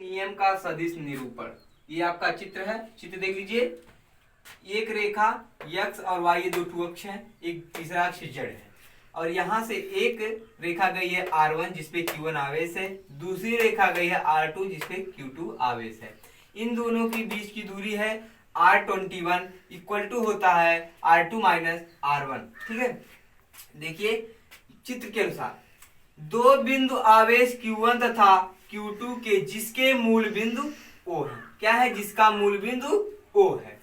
नियम का सदिश निरूपण। ये आपका चित्र है, चित्र देख लीजिए। एक रेखा x और y ये दो टू अक्ष हैं, एक तीसरा अक्ष z है और यहाँ से एक रेखा गई है r1 जिसपे q1 आवेश है, दूसरी रेखा गई है r2 जिसपे q2 आवेश है। इन दोनों के बीच की दूरी है r21 इक्वल टू होता है r2 माइनस r1। ठीक है, देखिए चित्र के अनुसार दो बिंदु आवेश q1 तथा q2 के जिसके मूल बिंदु O है। क्या है? जिसका मूल बिंदु O है।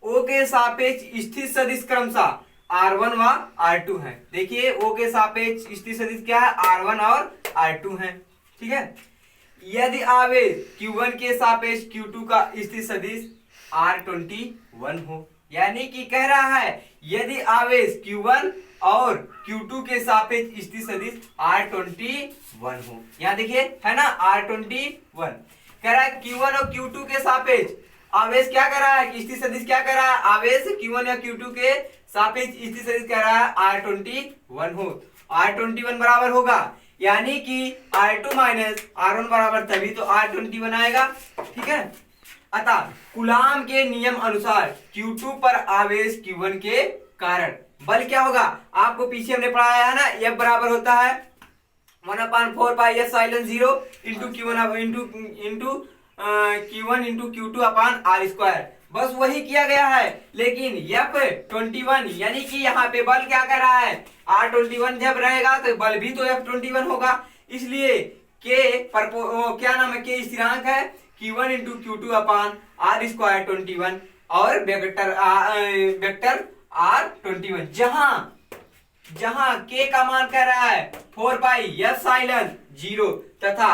O के सापेक्ष स्थित सदिश क्रमशः R1 व R2 है। देखिए O के सापेक्ष स्थित सदिश क्या है? R1 और R2 है। ठीक है, यदि आवेश Q1 के सापेक्ष Q2 का स्थित सदिश R21 हो, यानी कि कह रहा है यदि आवेश Q1 और Q2 के सापेक्ष स्थित सदिश R21 हो। यहाँ देखिए है ना R21 कह रहा है Q1 और Q2 के सापेक्ष आवेश क्या कर रहा है? स्थित सदिश क्या कर रहा है? आवेश Q1 या Q2 के सापेक्ष स्थित सदिश कह रहा है R21 हो। R21 बराबर होगा यानी कि R2 माइनस R1 बराबर तभी तो R21 आएगा। ठीक है, अतः कूलाम के नियम अनुसार Q2 पर आवेश Q1 के कारण बल क्या होगा? आपको पीछे हमने पढ़ाया है ना, F बराबर होता है 1/4 pi epsilon 0 into Q1 into Q2 upon R square. बस वही किया गया है, लेकिन F21 यानी कि यहाँ पे बल क्या कर रहा है? R21 जब रहेगा तो बल भी तो F21 होगा, इसलिए क्या नाम है? K स्थिरांक है Q1 into Q2 upon R square 21 और वेक्टर R21 जहां K का मान कह रहा है 4 पाई एप्सिलॉन 0 तथा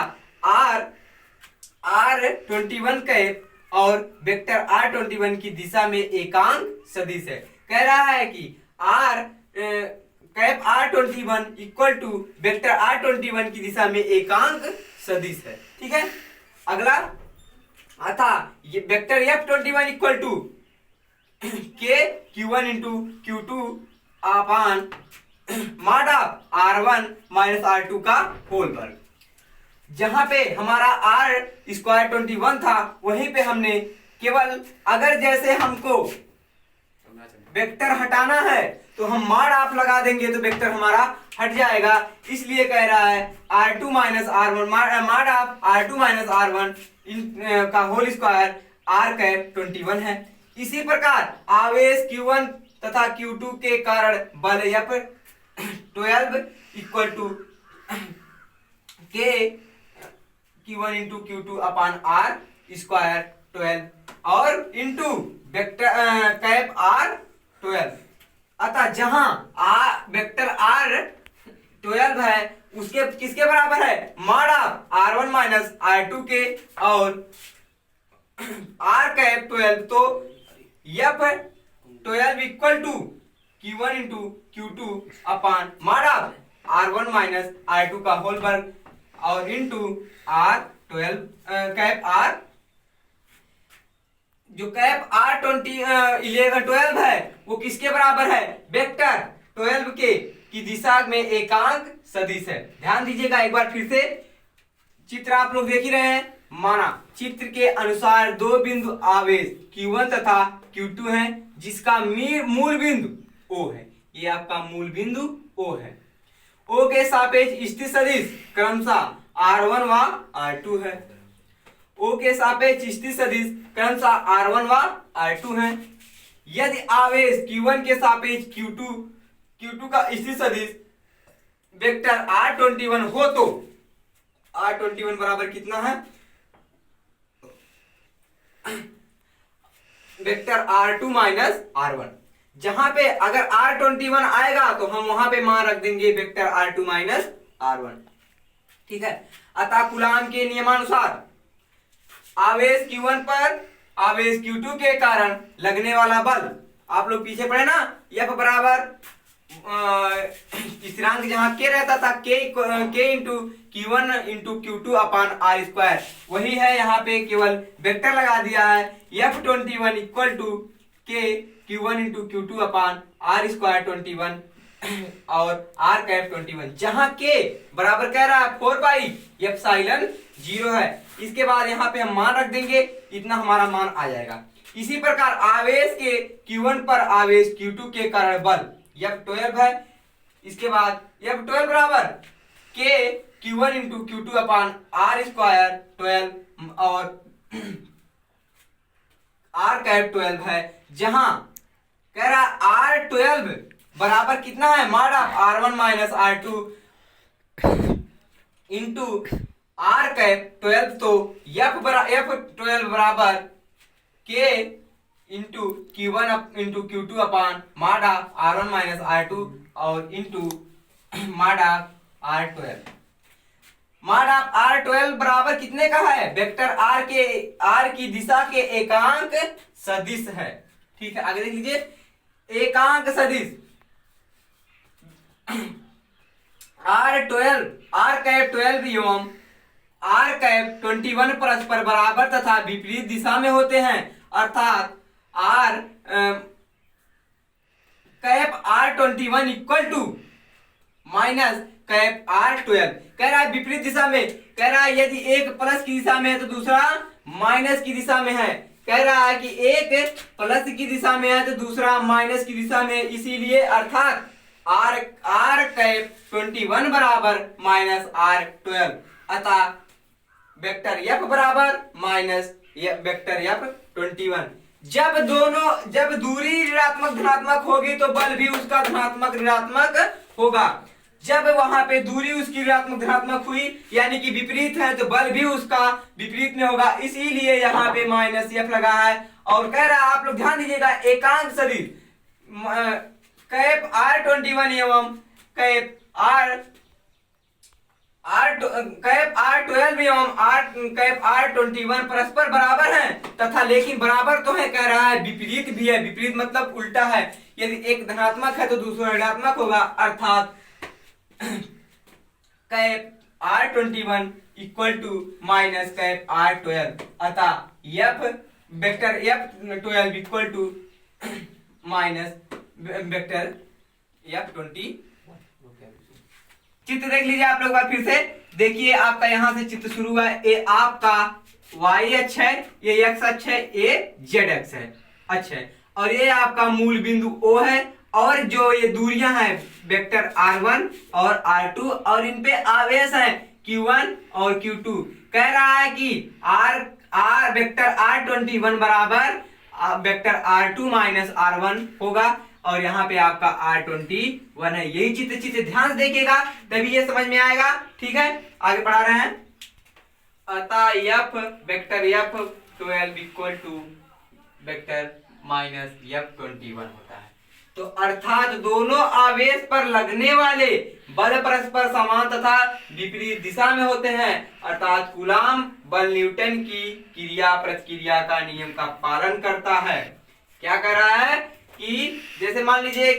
R21 के और वेक्टर R21 की दिशा में एकांक सदिश है। कह रहा है कि cap R21 equal to vector R21 की दिशा में एकांक सदिश है। ठीक है, अगला अतः ये vector F21 equal to K Q1 into Q2 upon mod of R1 minus R2 का होल वर्ग। जहां पे हमारा R स्क्वायर 21 था वहीं पे हमने केवल अगर जैसे हमको वेक्टर हटाना है तो हम मॉड ऑफ लगा देंगे तो वेक्टर हमारा हट जाएगा, इसलिए कह रहा है R2 minus R1 mod of R2 minus R1 का होल स्क्वायर R कैप 21 है। इसी प्रकार आवेश Q1 तथा Q2 के कारण बल F12 equal to K Q1 into Q2 upon R square 12 और इंटू वेक्टर कैप R12। अतः जहां वेक्टर R12 है उसके किसके बराबर है? Mod of R1 minus R2 के और R कैप 12, तो F12 equal to Q1 into Q2 upon mod of R1 minus R2 का होल वर्ग और इंटू R12 कैप R जो कैप R12 है वो किसके बराबर है? वेक्टर 12 के की दिशा में एकांक सदिश है। ध्यान दीजिएगा एक बार फिर से, चित्र आप लोग देख ही रहे हैं। माना चित्र के अनुसार दो बिंदु आवेश Q1 तथा Q2 हैं जिसका मूल बिंदु O है। ये आपका मूल बिंदु O है। O के सापेक्ष स्थित सदिश क्रमशः R1 व R2 है। O के सापेक्ष स्थित सदिश क्रमशः R1 व R2 है। यदि आवेश Q1 के सापेक्ष Q2 का स्थित सदिश वेक्टर R21 हो तो R21 बराबर कितना है? Vector R2 minus R1। जहां पे अगर R21 आएगा तो हम वहां पे मान रख देंगे वेक्टर R2 माइनस R1। ठीक है, अतः कूलाम के नियमानुसार आवेश Q1 पर आवेश Q2 के कारण लगने वाला बल आप लोग पीछे पढ़े ना, F बराबर स्थिरांक जहां K रहता था K into Q1 into Q2 upon R square, वही है यहाँ पे केवल वेक्टर लगा दिया है F21 equal to K Q1 into Q2 upon R square 21 और R कैप 21, जहां K बराबर कह रहा है 4 पाई एप्सिलॉन 0 है। इसके बाद यहाँ पे हम मान रख देंगे, इतना हमारा मान आ जाएगा। इसी प्रकार आवेश के Q1 पर आवेश Q2 के कारण बल F12 है। इसके बाद F12 बराबर K Q1 into Q2 upon R square 12 और R कैप 12 है, जहां कह रहा R12 बराबर कितना है, माड of R1 minus R2 into R cap 12, तो F12 बराबर K into Q1 into Q2 अपान माड ऑफ R1 माइनस R2 और इंटू माड ऑफ R12। माड ऑफ R12 बराबर कितने का है, वेक्टर R की दिशा के एकांक सदिश है। ठीक है, आगे देख लीजिए, एकांक सदिश R कैप 12 एवं R कैप 21 परस्पर बराबर तथा विपरीत दिशा में होते हैं, अर्थात R cap R21 equal to minus cap R12। कह रहा है विपरीत दिशा में, कह रहा है यदि एक प्लस की दिशा में है तो दूसरा माइनस की दिशा में है। कह रहा है कि एक प्लस की दिशा में है तो दूसरा माइनस की दिशा में, इसीलिए अर्थात R कैप 21 बराबर माइनस R12, अतः वेक्टर F बराबर माइनस वेक्टर F21। जब दूरी ऋणात्मक धनात्मक होगी तो बल भी उसका धनात्मक ऋणात्मक होगा। जब वहां पे दूरी उसकी ऋणात्मक धनात्मक हुई यानी कि विपरीत है तो बल भी उसका विपरीत में होगा, इसीलिए यहाँ पे माइनस F लगा है। और कह रहा है, आप लोग ध्यान दीजिएगा, एकांक सदिश कैप R21 एवं कैप R12 एवं कैप R21 परस्पर बराबर हैं तथा, लेकिन बराबर तो है, कह रहा है विपरीत भी है। विपरीत मतलब उल्टा है, यदि एक धनात्मक है तो दूसरा ऋणात्मक होगा, अर्थात cap R21 equal to minus cap R12, अतः vector F12 equal to minus vector F21। चित्र देख लीजिए आप लोग बार फिर से देखिए, आपका यहां से चित्र शुरू हुआ है। ये आपका y अक्ष है, ये x अक्ष है, ये z अक्ष है, अच्छा है, और ये आपका मूल बिंदु O है, और जो ये दूरियां हैं वेक्टर R1 और R2 और इन पे आवेश है Q1 और Q2। कह रहा है कि वेक्टर R21 बराबर वेक्टर R2 माइनस R1 होगा, और यहाँ पे आपका R21 है। यही चित्र ध्यान से देखिएगा तभी ये समझ में आएगा। ठीक है, आगे पढ़ा रहे हैं। अतः vector F12 equal to vector minus F21 होता है। तो अर्थात दोनों आवेश पर लगने वाले बल परस्पर समान तथा विपरीत दिशा में होते हैं, अर्थात कूलाम बल न्यूटन की क्रिया प्रतिक्रिया का नियम का पालन करता है। क्या कर रहा है कि जैसे मान लीजिए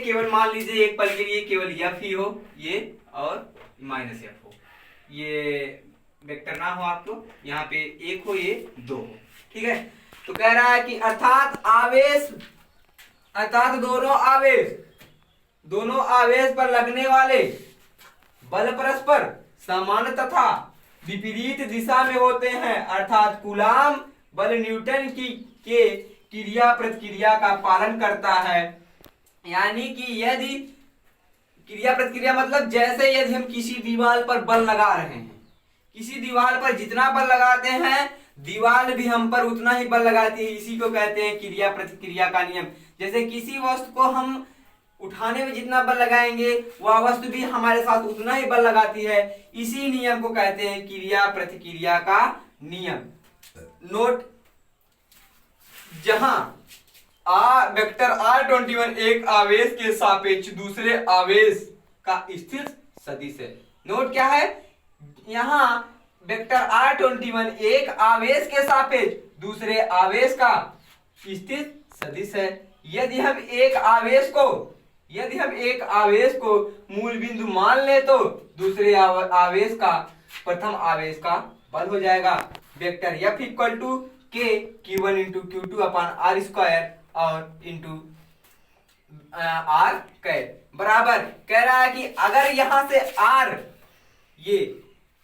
एक पल के लिए केवल F ही हो, ये और माइनस F हो, ये वेक्टर ना हो आपको, यहाँ पे एक हो, ये दो हो। ठीक है, तो कह रहा है कि अर्थात दोनों आवेश पर लगने वाले बल परस्पर समान तथा विपरीत दिशा में होते हैं, अर्थात कूलाम बल न्यूटन की के क्रिया प्रतिक्रिया का पालन करता है। यानी कि यदि क्रिया प्रतिक्रिया मतलब जैसे यदि हम किसी दीवार पर बल लगा रहे हैं, किसी दीवार पर जितना बल लगाते हैं दीवार भी हम पर उतना ही बल लगाती है, इसी को कहते हैं क्रिया प्रतिक्रिया का नियम। जैसे किसी वस्तु को हम उठाने में जितना बल लगाएंगे वह वस्तु भी हमारे साथ उतना ही बल लगाती है, इसी नियम को कहते हैं क्रिया प्रतिक्रिया का नियम। नोट, जहां वेक्टर R21 एक आवेश के सापेक्ष दूसरे आवेश का स्थिर सदिश है। नोट क्या है, यहाँ वेक्टर R21 एक आवेश के सापेक्ष दूसरे आवेश का स्थिर सदिश है। यदि हम एक आवेश को मूल बिंदु मान ले तो दूसरे आवेश का प्रथम आवेश का बल हो जाएगा vector F equal to K Q1 into Q2 upon R square और इंटू R कैप बराबर। कह रहा है कि अगर यहां से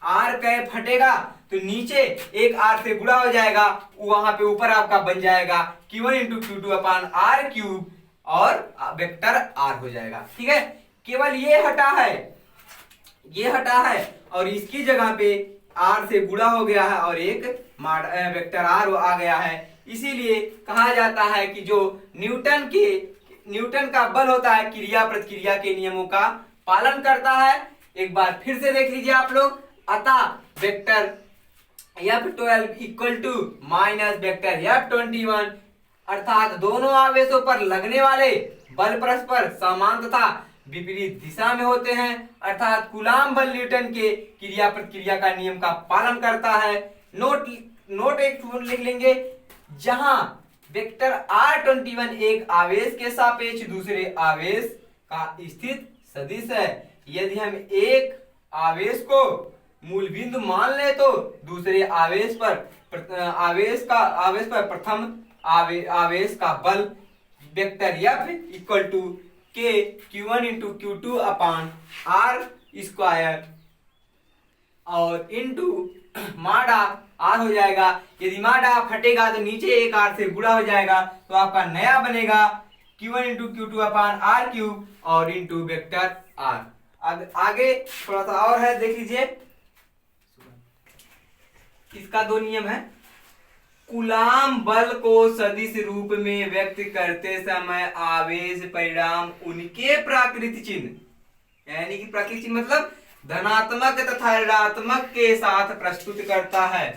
R कैप हटेगा तो नीचे एक r से गुणा हो जाएगा, वहां पे ऊपर आपका बन जाएगा Q1 into Q2 upon R cube और वेक्टर r हो जाएगा। ठीक है, केवल ये हटा है और इसकी जगह पे r से गुणा हो गया है और एक वेक्टर r आ गया है। इसीलिए कहा जाता है कि जो न्यूटन का बल होता है क्रिया प्रतिक्रिया के नियमों का पालन करता है। एक बार फिर से देख लीजिए आप लोग, अतः vector F12 equal to minus vector F21, अर्थात दोनों आवेशों पर लगने वाले बल परस्पर समान तथा विपरीत दिशा में होते हैं, अर्थात कूलाम बल न्यूटन के क्रिया प्रतिक्रिया का नियम का पालन करता है। नोट एक लिख लेंगे, जहां वेक्टर R21 एक आवेश के सापेक्ष दूसरे आवेश का स्थित सदिश है। यदि हम एक आवेश को मूल बिंदु मान ले तो दूसरे आवेश पर प्रथम आवेश का बल वेक्टर F इक्वल टू के Q1 into Q2 upon R square और इंटू माड आर हो जाएगा। यदि माड आर हटेगा तो नीचे एक आर से गुणा हो जाएगा, तो आपका नया बनेगा Q1 into Q2 upon R cube और इंटू वेक्टर आर। आगे थोड़ा सा और है, देख लीजिए, इसका दो नियम है। कूलाम बल को सदिश रूप में व्यक्त करते समय आवेश परिणाम उनके प्राकृतिक चिन्ह, यानी कि प्राकृतिक चिन्ह मतलब धनात्मक तथा ऋणात्मक के साथ प्रस्तुत करता है।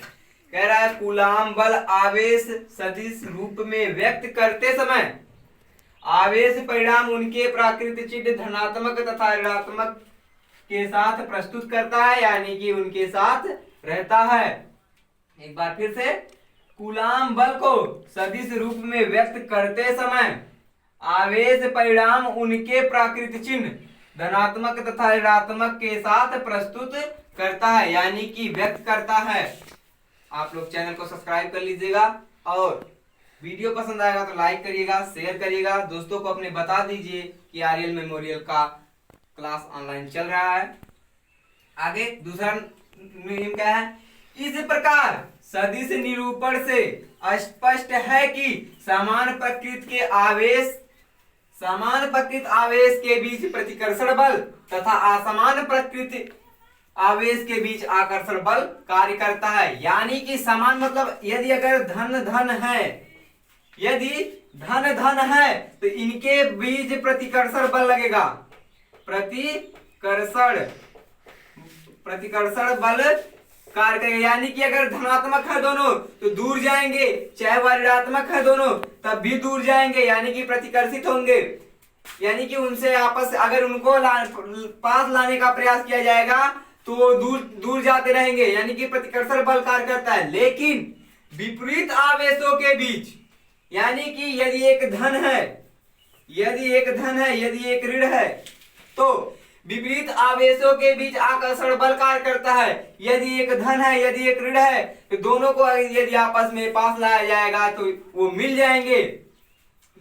कह रहा है कूलाम बल आवेश सदिश रूप में व्यक्त करते समय आवेश परिणाम उनके प्राकृतिक चिन्ह धनात्मक तथा ऋणात्मक के साथ प्रस्तुत करता है, यानी कि उनके साथ रहता है। एक बार फिर से, कूलाम बल को सदिश रूप में व्यक्त करते समय आवेश परिणाम उनके प्राकृतिक चिन्ह धनात्मक तथा ऋणात्मक के साथ प्रस्तुत करता है, यानी कि व्यक्त करता है। आप लोग चैनल को सब्सक्राइब कर लीजिएगा और वीडियो पसंद आएगा तो लाइक करिएगा, शेयर करिएगा, दोस्तों को अपने बता दीजिए कि आर्यल मेमोरियल का क्लास ऑनलाइन चल रहा है। आगे दूसरा नियम क्या है, इस प्रकार सदिश निरूपण से स्पष्ट है कि समान प्रकृत आवेश के बीच प्रतिकर्षण बल तथा असमान प्रकृति आवेश के बीच आकर्षण बल कार्य करता है। यानी कि समान मतलब यदि अगर धन है तो इनके बीच प्रतिकर्षण बल लगेगा, प्रतिकर्षण बल कार्य करेगा। यानी कि अगर धनात्मक है दोनों तो दूर जाएंगे, चाहे वह ऋणात्मक है दोनों तब भी दूर जाएंगे, यानी कि प्रतिकर्षित होंगे। यानी कि उनसे आपस अगर उनको पास लाने का प्रयास किया जाएगा तो वो दूर जाते रहेंगे, यानी कि प्रतिकर्षण बल कार्य करता है। लेकिन विपरीत आवेशों के बीच, यानी कि यदि एक धन है, यदि एक ऋण है, तो विपरीत आवेशों के बीच आकर्षण बल कार्य करता है। यदि एक धन है, यदि एक ऋण है, तो दोनों को यदि आपस में पास लाया जाएगा तो वो मिल जाएंगे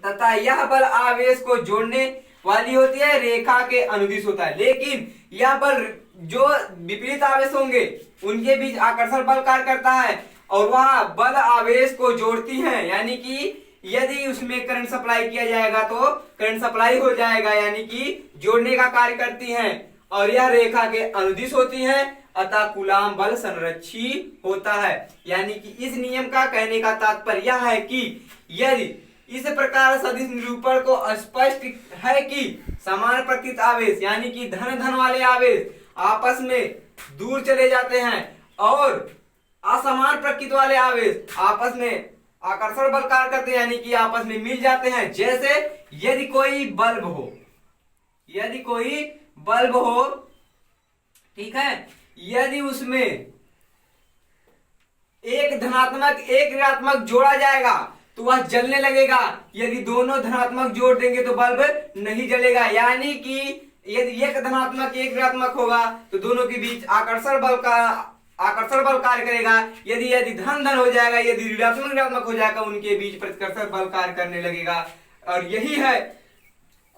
तथा यह बल आवेश को जोड़ने वाली होती है, रेखा के अनुदिश होता है। लेकिन यह बल जो विपरीत आवेश होंगे उनके बीच आकर्षण बल कार्य करता है और वह बल आवेश को जोड़ती है, यानी कि यदि उसमें करंट सप्लाई किया जाएगा तो करंट सप्लाई हो जाएगा, यानी कि जोड़ने का कार्य करती हैं और यह रेखा के अनुदिश होती हैं, अतः कूलाम बल संरक्षी होता है। यानी कि इस नियम का कहने का तात्पर्य यह है कि यदि इस प्रकार सदिश निरूपण को स्पष्ट है कि समान प्रकृत आवेश, यानी कि धन वाले आवेश आपस में दूर चले जाते हैं और असमान प्रकृति वाले आवेश आपस में आकर्षण बल कार्य करते हैं, यानी कि आपस में मिल जाते हैं। जैसे यदि कोई बल्ब हो, ठीक है, यदि उसमें एक धनात्मक एक ऋणात्मक जोड़ा जाएगा तो वह जलने लगेगा। यदि दोनों धनात्मक जोड़ देंगे तो बल्ब नहीं जलेगा। यानी कि यदि एक धनात्मक एक ऋणात्मक होगा तो दोनों के बीच आकर्षण बल कार्य करेगा। यदि धन हो जाएगा, यदि ऋणात्मक हो जाएगा, उनके बीच प्रतिकर्षण बल कार्य करने लगेगा। और यही है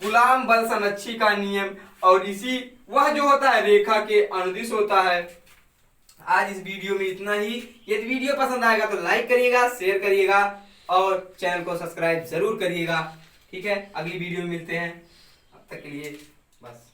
कूलाम बल संरक्षी का नियम, और इसी वह जो होता है रेखा के अनुदिश होता है। आज इस वीडियो में इतना ही। यदि वीडियो पसंद आएगा तो लाइक करिएगा, शेयर करिएगा और चैनल को सब्सक्राइब जरूर करिएगा। ठीक है, अगली वीडियो में मिलते हैं, अब तक के लिए बस।